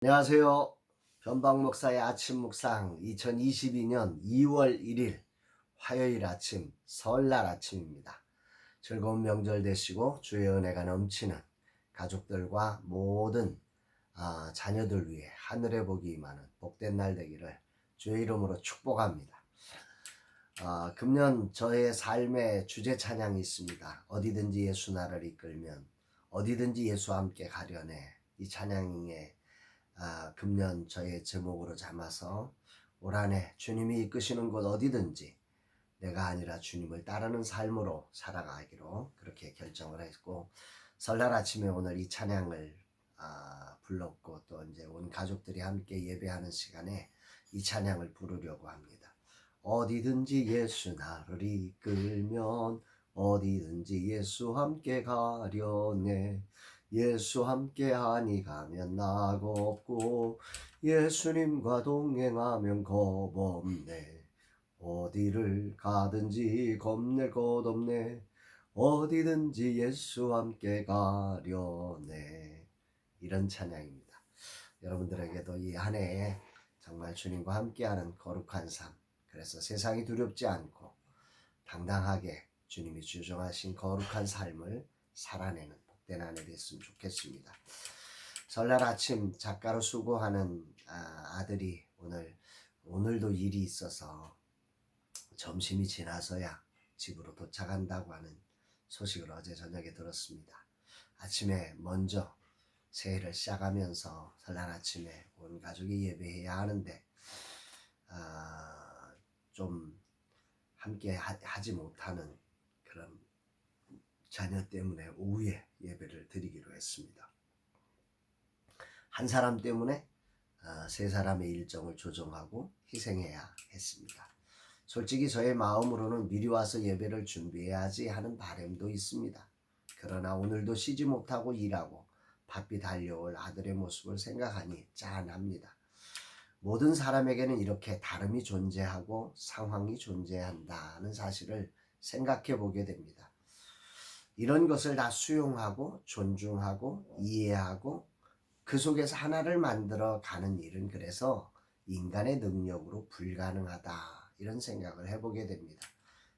안녕하세요. 변방 목사의 아침 묵상 2022년 2월 1일 화요일 아침 설날 아침입니다. 즐거운 명절 되시고 주의 은혜가 넘치는 가족들과 모든 자녀들 위해 하늘의 복이 임하는 복된 날 되기를 주의 이름으로 축복합니다. 금년 저의 삶의 주제 찬양이 있습니다. 어디든지 예수 나를 이끌면 어디든지 예수와 함께 가려네. 이 찬양에 금년 저의 제목으로 삼아서 올 한해 주님이 이끄시는 곳 어디든지 내가 아니라 주님을 따르는 삶으로 살아가기로 그렇게 결정을 했고, 설날 아침에 오늘 이 찬양을 불렀고 또 이제 온 가족들이 함께 예배하는 시간에 이 찬양을 부르려고 합니다. 어디든지 예수 나를 이끌면 어디든지 예수 함께 가려네. 예수 함께하니 가면 나고 없고 예수님과 동행하면 겁 없네. 어디를 가든지 겁낼 것 없네. 어디든지 예수 함께 가려네. 이런 찬양입니다. 여러분들에게도 이 한 해에 정말 주님과 함께하는 거룩한 삶, 그래서 세상이 두렵지 않고 당당하게 주님이 주정하신 거룩한 삶을 살아내는 복된 한 해 됐으면 좋겠습니다. 설날 아침 작가로 수고하는 아들이 오늘도 일이 있어서 점심이 지나서야 집으로 도착한다고 하는 소식을 어제 저녁에 들었습니다. 아침에 먼저 새해를 시작하면서 설날 아침에 온 가족이 예배해야 하는데 좀 함께 하지 못하는 그런 자녀 때문에 오후에 예배를 드리기로 했습니다. 한 사람 때문에 세 사람의 일정을 조정하고 희생해야 했습니다. 솔직히 저의 마음으로는 미리 와서 예배를 준비해야지 하는 바람도 있습니다. 그러나 오늘도 쉬지 못하고 일하고 바삐 달려올 아들의 모습을 생각하니 짠합니다. 모든 사람에게는 이렇게 다름이 존재하고 상황이 존재한다는 사실을 생각해 보게 됩니다. 이런 것을 다 수용하고 존중하고 이해하고 그 속에서 하나를 만들어 가는 일은 그래서 인간의 능력으로 불가능하다, 이런 생각을 해보게 됩니다.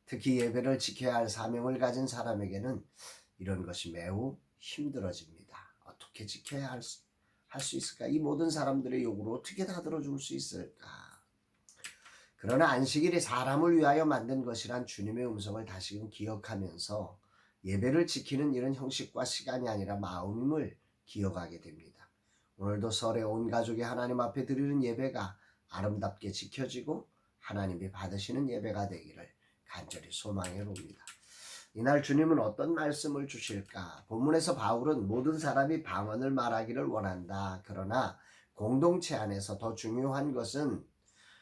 특히 예배를 지켜야 할 사명을 가진 사람에게는 이런 것이 매우 힘들어집니다. 어떻게 지켜야 할 수 있을까? 이 모든 사람들의 요구를 어떻게 다 들어줄 수 있을까? 그러나 안식일이 사람을 위하여 만든 것이란 주님의 음성을 다시금 기억하면서 예배를 지키는 일은 형식과 시간이 아니라 마음임을 기억하게 됩니다. 오늘도 설에 온 가족이 하나님 앞에 드리는 예배가 아름답게 지켜지고 하나님이 받으시는 예배가 되기를 간절히 소망해 봅니다. 이날 주님은 어떤 말씀을 주실까? 본문에서 바울은 모든 사람이 방언을 말하기를 원한다. 그러나 공동체 안에서 더 중요한 것은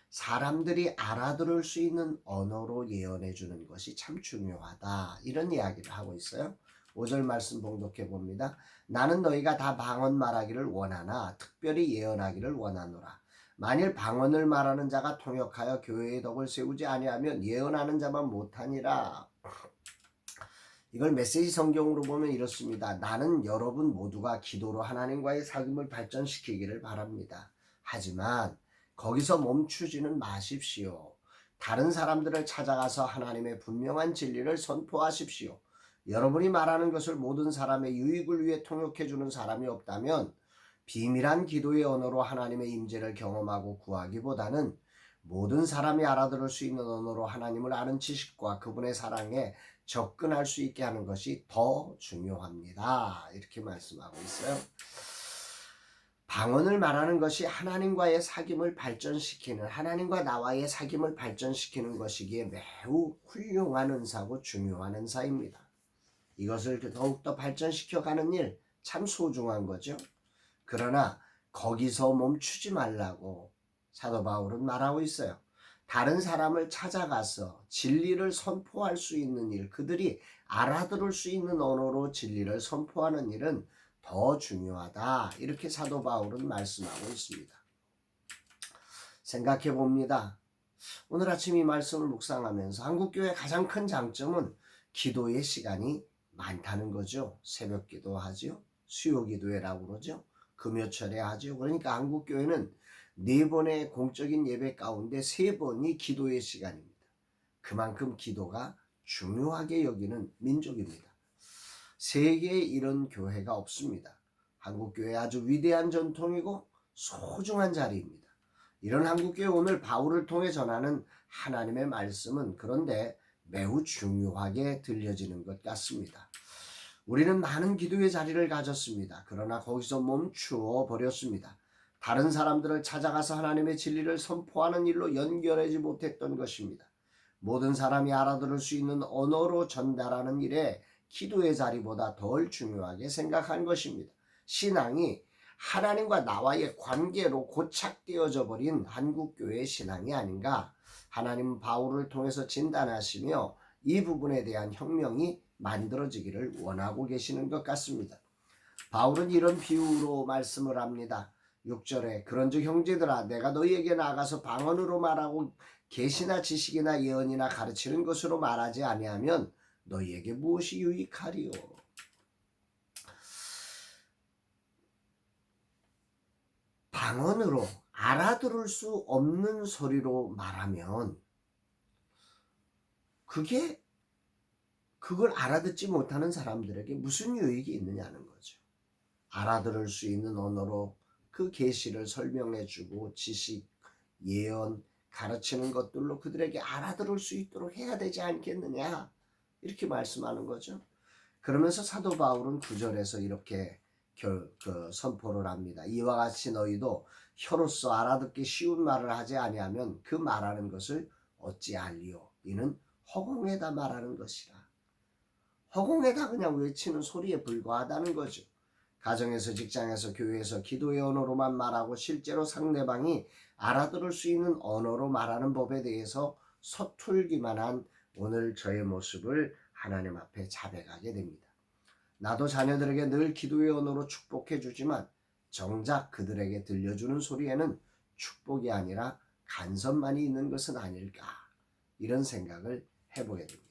사람들이 알아들을 수 있는 언어로 예언해 주는 것이 참 중요하다, 이런 이야기를 하고 있어요. 5절 말씀 봉독해 봅니다. 나는 너희가 다 방언 말하기를 원하나 특별히 예언하기를 원하노라. 만일 방언을 말하는 자가 통역하여 교회의 덕을 세우지 아니하면 예언하는 자만 못하니라. 이걸 메시지 성경으로 보면 이렇습니다. 나는 여러분 모두가 기도로 하나님과의 사귐을 발전시키기를 바랍니다. 하지만 거기서 멈추지는 마십시오. 다른 사람들을 찾아가서 하나님의 분명한 진리를 선포하십시오. 여러분이 말하는 것을 모든 사람의 유익을 위해 통역해 주는 사람이 없다면 비밀한 기도의 언어로 하나님의 임재를 경험하고 구하기보다는 모든 사람이 알아들을 수 있는 언어로 하나님을 아는 지식과 그분의 사랑에 접근할 수 있게 하는 것이 더 중요합니다. 이렇게 말씀하고 있어요. 방언을 말하는 것이 하나님과의 사귐을 발전시키는, 하나님과 나와의 사귐을 발전시키는 것이기에 매우 훌륭한 은사고 중요한 은사입니다. 이것을 더욱더 발전시켜가는 일 참 소중한 거죠. 그러나 거기서 멈추지 말라고 사도 바울은 말하고 있어요. 다른 사람을 찾아가서 진리를 선포할 수 있는 일, 그들이 알아들을 수 있는 언어로 진리를 선포하는 일은 더 중요하다, 이렇게 사도 바울은 말씀하고 있습니다. 생각해 봅니다. 오늘 아침 이 말씀을 묵상하면서 한국교회의 가장 큰 장점은 기도의 시간이 많다는 거죠. 새벽 기도하죠. 수요 기도회라고 그러죠. 금요철에 하죠. 그러니까 한국교회는 4번의 공적인 예배 가운데 3번이 기도의 시간입니다. 그만큼 기도가 중요하게 여기는 민족입니다. 세계에 이런 교회가 없습니다. 한국교회 아주 위대한 전통이고 소중한 자리입니다. 이런 한국교회 오늘 바울을 통해 전하는 하나님의 말씀은 그런데 매우 중요하게 들려지는 것 같습니다. 우리는 많은 기도의 자리를 가졌습니다. 그러나 거기서 멈추어 버렸습니다. 다른 사람들을 찾아가서 하나님의 진리를 선포하는 일로 연결하지 못했던 것입니다. 모든 사람이 알아들을 수 있는 언어로 전달하는 일에 기도의 자리보다 덜 중요하게 생각한 것입니다. 신앙이 하나님과 나와의 관계로 고착되어져 버린 한국교회의 신앙이 아닌가, 하나님은 바울을 통해서 진단하시며 이 부분에 대한 혁명이 만들어지기를 원하고 계시는 것 같습니다. 바울은 이런 비유로 말씀을 합니다. 6절에 그런즉 형제들아 내가 너희에게 나가서 방언으로 말하고 계시나 지식이나 예언이나 가르치는 것으로 말하지 아니하면 너희에게 무엇이 유익하리요. 방언으로 알아들을 수 없는 소리로 말하면 그걸 알아듣지 못하는 사람들에게 무슨 유익이 있느냐는 거죠. 알아들을 수 있는 언어로 그 계시를 설명해주고 지식, 예언, 가르치는 것들로 그들에게 알아들을 수 있도록 해야 되지 않겠느냐, 이렇게 말씀하는 거죠. 그러면서 사도 바울은 9절에서 이렇게 선포를 합니다. 이와 같이 너희도 혀로서 알아듣기 쉬운 말을 하지 아니하면 그 말하는 것을 어찌 알리요. 이는 허공에다 말하는 것이라. 허공에다 그냥 외치는 소리에 불과하다는 거죠. 가정에서, 직장에서, 교회에서 기도의 언어로만 말하고 실제로 상대방이 알아들을 수 있는 언어로 말하는 법에 대해서 서툴기만 한 오늘 저의 모습을 하나님 앞에 자백하게 됩니다. 나도 자녀들에게 늘 기도의 언어로 축복해 주지만 정작 그들에게 들려주는 소리에는 축복이 아니라 간섭만이 있는 것은 아닐까, 이런 생각을 해보게 됩니다.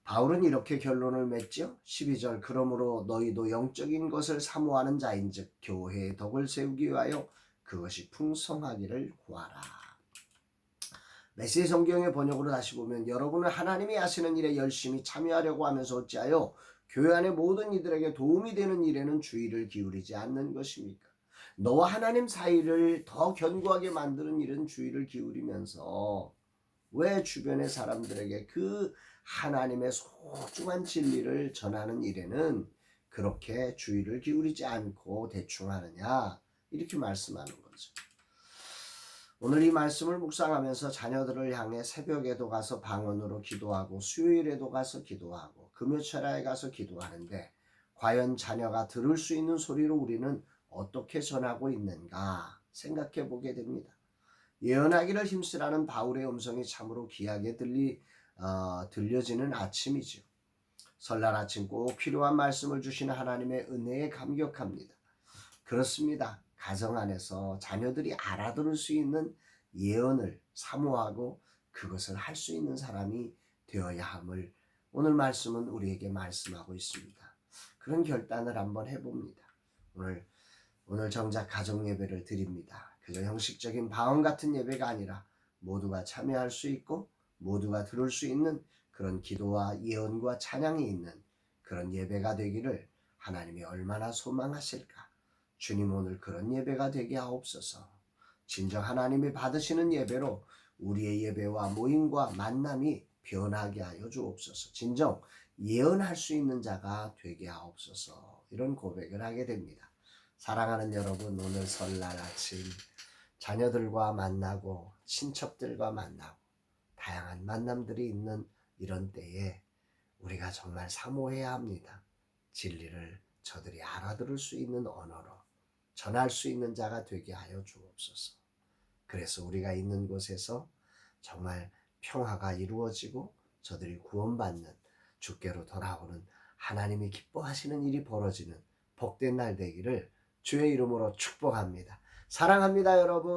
바울은 이렇게 결론을 맺죠. 12절 그러므로 너희도 영적인 것을 사모하는 자인즉 교회의 덕을 세우기 위하여 그것이 풍성하기를 구하라. 메시지 성경의 번역으로 다시 보면 여러분은 하나님이 하시는 일에 열심히 참여하려고 하면서 어찌하여 교회 안의 모든 이들에게 도움이 되는 일에는 주의를 기울이지 않는 것입니까? 너와 하나님 사이를 더 견고하게 만드는 일은 주의를 기울이면서 왜 주변의 사람들에게 그 하나님의 소중한 진리를 전하는 일에는 그렇게 주의를 기울이지 않고 대충 하느냐, 이렇게 말씀하는 거죠. 오늘 이 말씀을 묵상하면서 자녀들을 향해 새벽에도 가서 방언으로 기도하고 수요일에도 가서 기도하고 금요철에 가서 기도하는데 과연 자녀가 들을 수 있는 소리로 우리는 어떻게 전하고 있는가 생각해 보게 됩니다. 예언하기를 힘쓰라는 바울의 음성이 참으로 귀하게 들려지는 아침이죠. 설날 아침 꼭 필요한 말씀을 주시는 하나님의 은혜에 감격합니다. 그렇습니다. 가정 안에서 자녀들이 알아들을 수 있는 예언을 사모하고 그것을 할 수 있는 사람이 되어야 함을 오늘 말씀은 우리에게 말씀하고 있습니다. 그런 결단을 한번 해봅니다. 오늘 정작 가정 예배를 드립니다. 그저 형식적인 방언 같은 예배가 아니라 모두가 참여할 수 있고 모두가 들을 수 있는 그런 기도와 예언과 찬양이 있는 그런 예배가 되기를 하나님이 얼마나 소망하실까. 주님 오늘 그런 예배가 되게 하옵소서. 진정 하나님이 받으시는 예배로 우리의 예배와 모임과 만남이 변하게 하여 주옵소서. 진정 예언할 수 있는 자가 되게 하옵소서. 이런 고백을 하게 됩니다. 사랑하는 여러분, 오늘 설날 아침 자녀들과 만나고 친척들과 만나고 다양한 만남들이 있는 이런 때에 우리가 정말 사모해야 합니다. 진리를 저들이 알아들을 수 있는 언어로 전할 수 있는 자가 되게 하여 주옵소서. 그래서 우리가 있는 곳에서 정말 평화가 이루어지고 저들이 구원받는, 주께로 돌아오는 하나님이 기뻐하시는 일이 벌어지는 복된 날 되기를 주의 이름으로 축복합니다. 사랑합니다, 여러분.